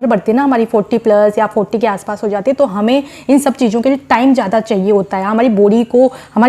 बढ़ती है ना हमारी 40 प्लस या 40 के आसपास हो जाती है, तो हमें इन सब चीज़ों के लिए टाइम ज़्यादा चाहिए होता है। हमारी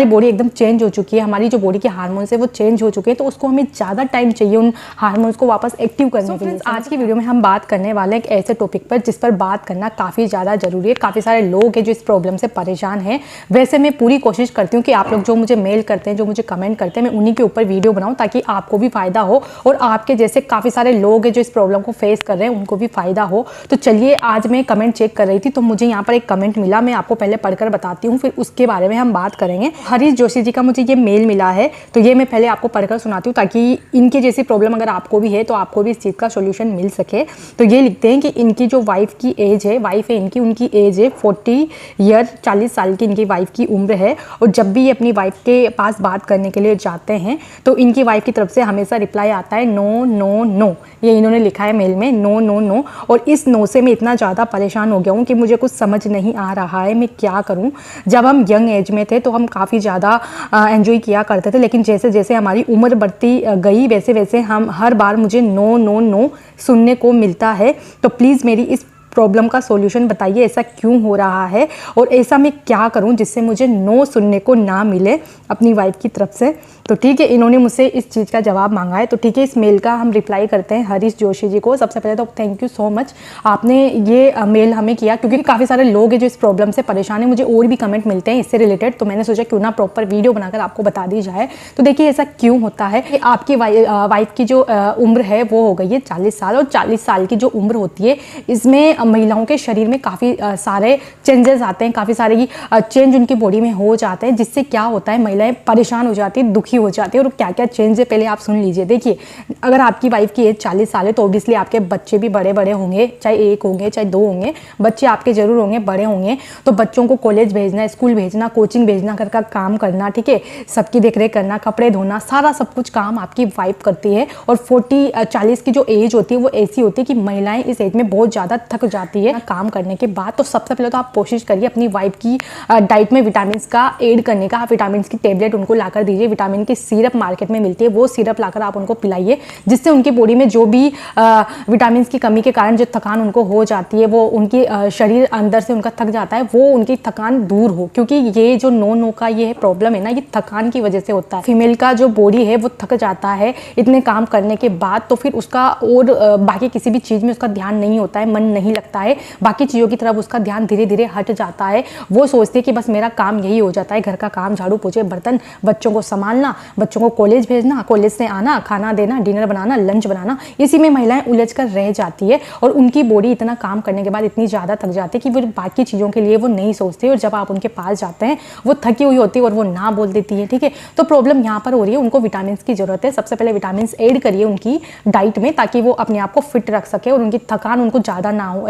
बॉडी एकदम चेंज हो चुकी है, हमारी जो बॉडी के हार्मोन्स है वो चेंज हो चुके हैं, तो उसको हमें ज़्यादा टाइम चाहिए उन हार्मोन्स को वापस एक्टिव करने के लिए। आज की वीडियो में हम बात करने वाले हैं एक ऐसे टॉपिक पर जिस पर बात करना काफ़ी ज़्यादा ज़रूरी है। काफ़ी सारे लोग हैं जो इस प्रॉब्लम से परेशान हैं। वैसे मैं पूरी कोशिश करती हूँ कि आप लोग जो मुझे मेल करते हैं, जो मुझे कमेंट करते हैं, मैं उन्हीं के ऊपर वीडियो बनाऊँ ताकि आपको भी फ़ायदा हो और आपके जैसे काफ़ी सारे लोग हैं जो इस प्रॉब्लम को फेस कर रहे हैं उनको भी फ़ायदा हो। तो चलिए, आज मैं कमेंट चेक कर रही थी तो मुझे यहाँ पर एक कमेंट मिला, मैं आपको पहले पढ़कर बताती हूँ, फिर उसके बारे में हम बात करेंगे। हरीश जोशी जी का मुझे ये मेल मिला है, तो ये मैं पहले आपको पढ़कर सुनाती हूँ ताकि इनकी जैसी प्रॉब्लम अगर आपको भी है तो आपको भी इस चीज़ का सोल्यूशन मिल सके। तो ये लिखते हैं कि इनकी जो वाइफ की एज है, वाइफ है इनकी, उनकी एज है 40 ईयर, 40 साल की इनकी वाइफ की उम्र है। और जब भी ये अपनी वाइफ के पास बात करने के लिए जाते हैं तो इनकी वाइफ की तरफ से हमेशा रिप्लाई आता है नो नो नो। ये इन्होंने लिखा है मेल में, नो नो नो। और इस नो से मैं इतना ज़्यादा परेशान हो गया हूँ कि मुझे कुछ समझ नहीं आ रहा है मैं क्या करूँ। जब हम यंग एज में थे तो हम काफ़ी ज़्यादा एंजॉय किया करते थे, लेकिन जैसे जैसे हमारी उम्र बढ़ती गई वैसे वैसे हम हर बार मुझे नो नो नो सुनने को मिलता है। तो प्लीज़ मेरी इस प्रॉब्लम का सॉल्यूशन बताइए, ऐसा क्यों हो रहा है और ऐसा मैं क्या करूं जिससे मुझे नो सुनने को ना मिले अपनी वाइफ की तरफ से। तो ठीक है, इन्होंने मुझसे इस चीज़ का जवाब मांगा है, तो ठीक है, इस मेल का हम रिप्लाई करते हैं हरीश जोशी जी को। सबसे पहले तो थैंक यू सो मच, आपने ये मेल हमें किया, क्योंकि काफ़ी सारे लोग हैं जो इस प्रॉब्लम से परेशान हैं। मुझे और भी कमेंट मिलते हैं इससे रिलेटेड, तो मैंने सोचा क्यों ना प्रॉपर वीडियो बनाकर आपको बता दी जाए। तो देखिए, ऐसा क्यों होता है कि आपकी वाइफ की जो उम्र है वो हो गई है 40 साल, और 40 साल की जो उम्र होती है इसमें महिलाओं के शरीर में काफ़ी सारे चेंजेस आते हैं, काफ़ी सारे चेंज उनकी बॉडी में हो जाते हैं, जिससे क्या होता है महिलाएं परेशान हो जाती है, दुखी हो जाती है। और क्या क्या चेंज है पहले आप सुन लीजिए। देखिए, अगर आपकी वाइफ की एज 40 साल है तो ऑब्वियसली आपके बच्चे भी बड़े बड़े होंगे, चाहे एक होंगे चाहे दो होंगे, बच्चे आपके जरूर होंगे, बड़े होंगे। तो बच्चों को कॉलेज भेजना, स्कूल भेजना, कोचिंग भेजना, घर का काम करना, ठीक है, सबकी देखरेख करना, कपड़े धोना, सारा सब कुछ काम आपकी वाइफ करती है। और 40 की जो एज होती है वो ऐसी होती है कि महिलाएं इस एज में बहुत ज़्यादा थक जाती है काम करने के बाद। तो सबसे पहले तो आप कोशिश करिए अपनी वाइफ की डाइट में विटामिन का ऐड करने का। आप विटामिन की टेबलेट उनको लाकर दीजिए, विटामिन की सिरप मार्केट में मिलती है, वो सिरप लाकर आप उनको पिलाइए, जिससे उनकी बॉडी में जो भी विटामिन की कमी के कारण जो थकान उनको हो जाती है, वो उनकी शरीर अंदर से उनका थक जाता है, वो उनकी थकान दूर हो। क्योंकि ये जो नो नो का ये प्रॉब्लम है ना, ये थकान की वजह से होता है। फीमेल का जो बॉडी है वो थक जाता है इतने काम करने के बाद, तो फिर उसका और बाकी किसी भी चीज़ में उसका ध्यान नहीं होता है, मन नहीं लगता है, बाकी चीज़ों की तरफ उसका ध्यान धीरे धीरे हट जाता है। वो सोचते हैं कि बस मेरा काम यही हो जाता है, घर का काम, झाड़ू पोछे, बर्तन, बच्चों को संभालना, बच्चों को कॉलेज भेजना, कॉलेज से आना, खाना देना, डिनर बनाना, लंच बनाना, इसी में महिलाएं उलझ कर रह जाती है। और उनकी बॉडी इतना काम करने के बाद इतनी ज़्यादा थक जाती है कि वो बाकी चीज़ों के लिए वो नहीं सोचती। और जब आप उनके पास जाते हैं वो थकी हुई होती है और वो ना बोल देती है, ठीक है। तो प्रॉब्लम यहाँ पर हो रही है, उनको विटामिन की जरूरत है। सबसे पहले विटामिन ऐड करिए उनकी डाइट में, ताकि वो अपने आप को फिट रख सके और उनकी थकान उनको ज़्यादा ना हो,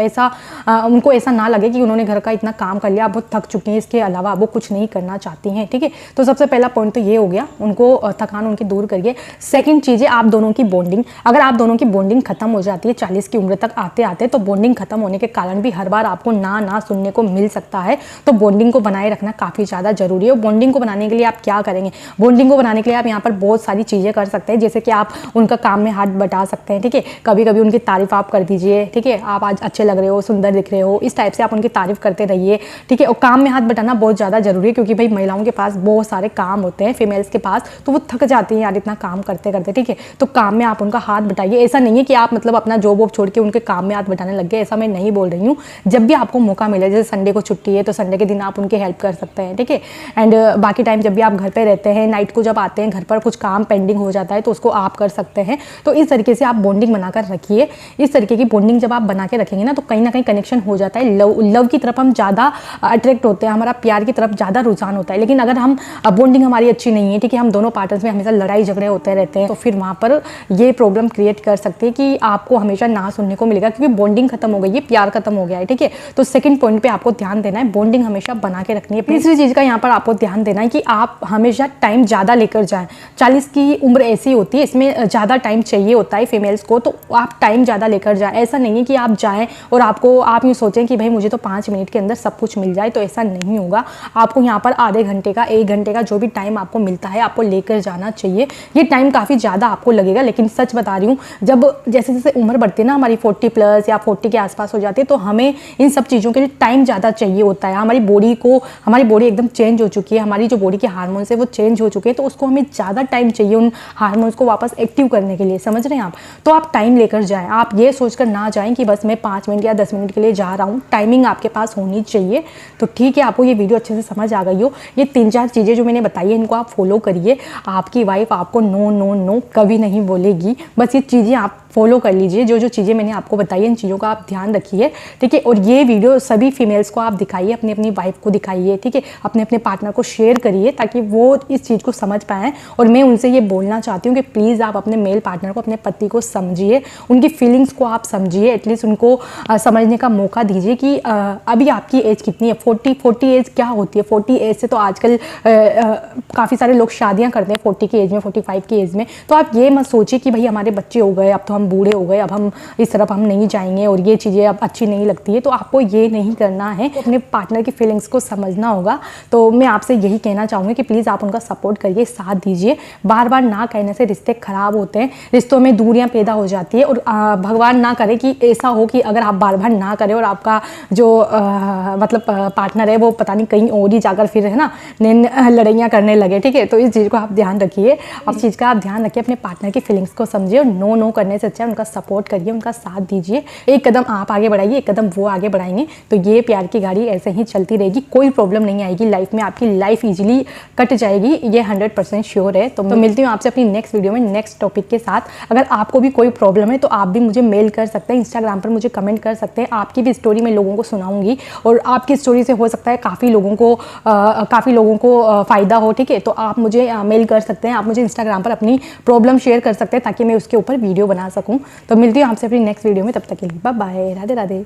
उनको ऐसा ना लगे कि उन्होंने घर का इतना काम कर लिया, अब वो थक चुकी हैं, इसके अलावा वो कुछ नहीं करना चाहती हैं, ठीक है। तो सबसे पहला पॉइंट तो ये हो गया, उनको थकान उनकी दूर करिए। सेकंड चीज़ है आप दोनों की बॉन्डिंग। अगर आप दोनों की बॉन्डिंग खत्म हो जाती है 40 की उम्र तक आते आते, तो बॉन्डिंग खत्म होने के कारण भी हर बार आपको ना सुनने को मिल सकता है। तो बॉन्डिंग को बनाए रखना काफ़ी ज़्यादा जरूरी है। बॉन्डिंग को बनाने के लिए आप क्या करेंगे? बॉन्डिंग को बनाने के लिए आप यहाँ पर बहुत सारी चीज़ें कर सकते हैं, जैसे कि आप उनका काम में हाथ बटा सकते हैं, ठीक है। कभी कभी उनकी तारीफ आप कर दीजिए, ठीक है, आप आज अच्छे लग रहे हो, सुंदर दिख रहे हो, इस टाइप से आप उनकी तारीफ करते रहिए, ठीक है। और काम में हाथ बटाना बहुत ज़्यादा जरूरी है, क्योंकि भाई महिलाओं के पास बहुत सारे काम होते हैं, फीमेल्स के पास, तो वो थक जाती हैं यार इतना काम करते करते, ठीक है। तो काम में आप उनका हाथ बटाइए। ऐसा नहीं है कि आप मतलब अपना जॉब वॉब छोड़ के उनके काम में हाथ बटाने लग गए, ऐसा मैं नहीं बोल रही हूँ। जब भी आपको मौका मिले, जैसे संडे को छुट्टी है तो संडे के दिन आप उनकी हेल्प कर सकते हैं, ठीक है। एंड बाकी टाइम जब भी आप घर पे रहते हैं, नाइट को जब आते हैं घर पर कुछ काम पेंडिंग हो जाता है तो उसको आप कर सकते हैं। तो इस तरीके से आप बॉन्डिंग बनाकर रखिए। इस तरीके की बॉन्डिंग जब आप बना के रखेंगे ना, तो कहीं ना कहीं कनेक्शन हो जाता है, लव की तरफ हम ज़्यादा अट्रैक्ट होते हैं, हमारा प्यार की तरफ ज़्यादा रुझान होता है। लेकिन अगर हम बॉन्डिंग हमारी अच्छी नहीं है, ठीक है, हम दोनों पार्टनर्स में हमेशा लड़ाई झगड़े होते रहते हैं, तो फिर वहाँ पर ये प्रॉब्लम क्रिएट कर सकते हैं कि आपको हमेशा ना सुनने को मिलेगा, क्योंकि बॉन्डिंग खत्म हो गई है, प्यार खत्म हो गया है, ठीक है। तो सेकंड पॉइंट पे आपको ध्यान देना है, बॉन्डिंग हमेशा बना के रखनी है। तीसरी चीज़ का यहाँ पर आपको ध्यान देना है कि आप हमेशा टाइम ज़्यादा लेकर जाएं। 40 की उम्र ऐसी होती है, इसमें ज़्यादा टाइम चाहिए होता है फीमेल्स को, तो आप टाइम ज़्यादा लेकर जाएं। ऐसा नहीं है कि आप जाएँ और आप यूँ सोचें कि भाई मुझे तो 5 मिनट के अंदर सब कुछ मिल जाए, तो ऐसा नहीं होगा। आपको यहाँ पर आधे घंटे का, 1 घंटे का जो भी टाइम आपको मिलता है, आपको आपको लेकर जाना चाहिए। ये टाइम काफ़ी ज़्यादा आपको लगेगा, लेकिन सच बता रही हूँ, जब जैसे जैसे उम्र बढ़ती है ना हमारी 40+ या 40 के आसपास हो जाती है, तो हमें इन सब चीज़ों के लिए टाइम ज़्यादा चाहिए होता है। हमारी बॉडी एकदम चेंज हो चुकी है, हमारी जो बॉडी के हार्मोन्स है वो चेंज हो चुके हैं, तो उसको हमें ज़्यादा टाइम चाहिए उन हार्मोन्स को वापस एक्टिव करने के लिए, समझ रहे हैं आप। तो आप टाइम लेकर जाएं, आप ये सोचकर ना जाएं कि बस मैं 5 मिनट या 10 मिनट के लिए जा रहा हूँ। टाइमिंग आपके पास होनी चाहिए। तो ठीक है, आपको ये वीडियो अच्छे से समझ आ गई हो। ये 3-4 चीज़ें जो मैंने बताई है, इनको आप फॉलो करिए। आपकी वाइफ आपको नो नो नो कभी नहीं बोलेगी। बस ये चीज़ें आप फॉलो कर लीजिए। जो जो चीज़ें मैंने आपको बताई, इन चीज़ों का आप ध्यान रखिए, ठीक है। और ये वीडियो सभी फीमेल्स को आप दिखाइए, अपनी अपनी वाइफ को दिखाइए, ठीक है। अपने अपने पार्टनर को शेयर करिए ताकि वो इस चीज़ को समझ पाएँ। और मैं उनसे ये बोलना चाहती हूँ कि प्लीज़ आप अपने मेल पार्टनर को, अपने पति को समझिए, उनकी फीलिंग्स को आप समझिए, एटलीस्ट उनको समझने का मौका दीजिए कि अभी आपकी एज कितनी है। 40 एज क्या होती है? 40 एज से तो आजकल काफ़ी सारे लोग शादियाँ करते हैं 40 की एज में, 45 की एज में। तो आप ये मत सोचिए कि भाई हमारे बच्चे हो गए, अब तो हम बूढ़े हो गए, अब हम इस तरफ हम नहीं जाएंगे और ये चीज़ें अब अच्छी नहीं लगती है। तो आपको ये नहीं करना है, तो अपने पार्टनर की फीलिंग्स को समझना होगा। तो मैं आपसे यही कहना चाहूँगी कि प्लीज़ आप उनका सपोर्ट करिए, साथ दीजिए। बार बार ना कहने से रिश्ते खराब होते हैं, रिश्तों में दूरियां पैदा हो जाती है। और भगवान ना करे कि ऐसा हो कि अगर आप बार बार ना करें और आपका जो मतलब पार्टनर है वो पता नहीं कहीं और ही जाकर फिर है ना लड़ाइयाँ करने लगे, ठीक है। तो इस चीज़ को आप ध्यान रखिए, इस चीज़ का आप ध्यान रखिए, अपने पार्टनर की फीलिंग्स को समझिए और नो नो करने से अच्छा उनका सपोर्ट करिए, उनका साथ दीजिए। एक कदम आप आगे बढ़ाइए, एक कदम वो आगे बढ़ाएंगे, तो ये प्यार की गाड़ी ऐसे ही चलती रहेगी। कोई प्रॉब्लम नहीं आएगी लाइफ में, आपकी लाइफ ईजिली कट जाएगी, ये 100% श्योर है। तो मिलती हूँ आपसे अपनी नेक्स्ट वीडियो में नेक्स्ट टॉपिक के साथ। अगर आपको भी कोई प्रॉब्लम है तो आप भी मुझे मेल कर सकते हैं, इंस्टाग्राम पर मुझे कमेंट कर सकते हैं। आपकी भी स्टोरी मैं लोगों को सुनाऊंगी और आपकी स्टोरी से हो सकता है काफ़ी लोगों को फ़ायदा हो, ठीक है। तो आप मुझे मेल कर सकते हैं, आप मुझे इंस्टाग्राम पर अपनी प्रॉब्लम शेयर कर सकते हैं ताकि मैं उसके ऊपर वीडियो बना सकूँ। तो मिलती हूँ आपसे अपनी नेक्स्ट वीडियो में, तब तक के लिए बाय बाय, राधे राधे।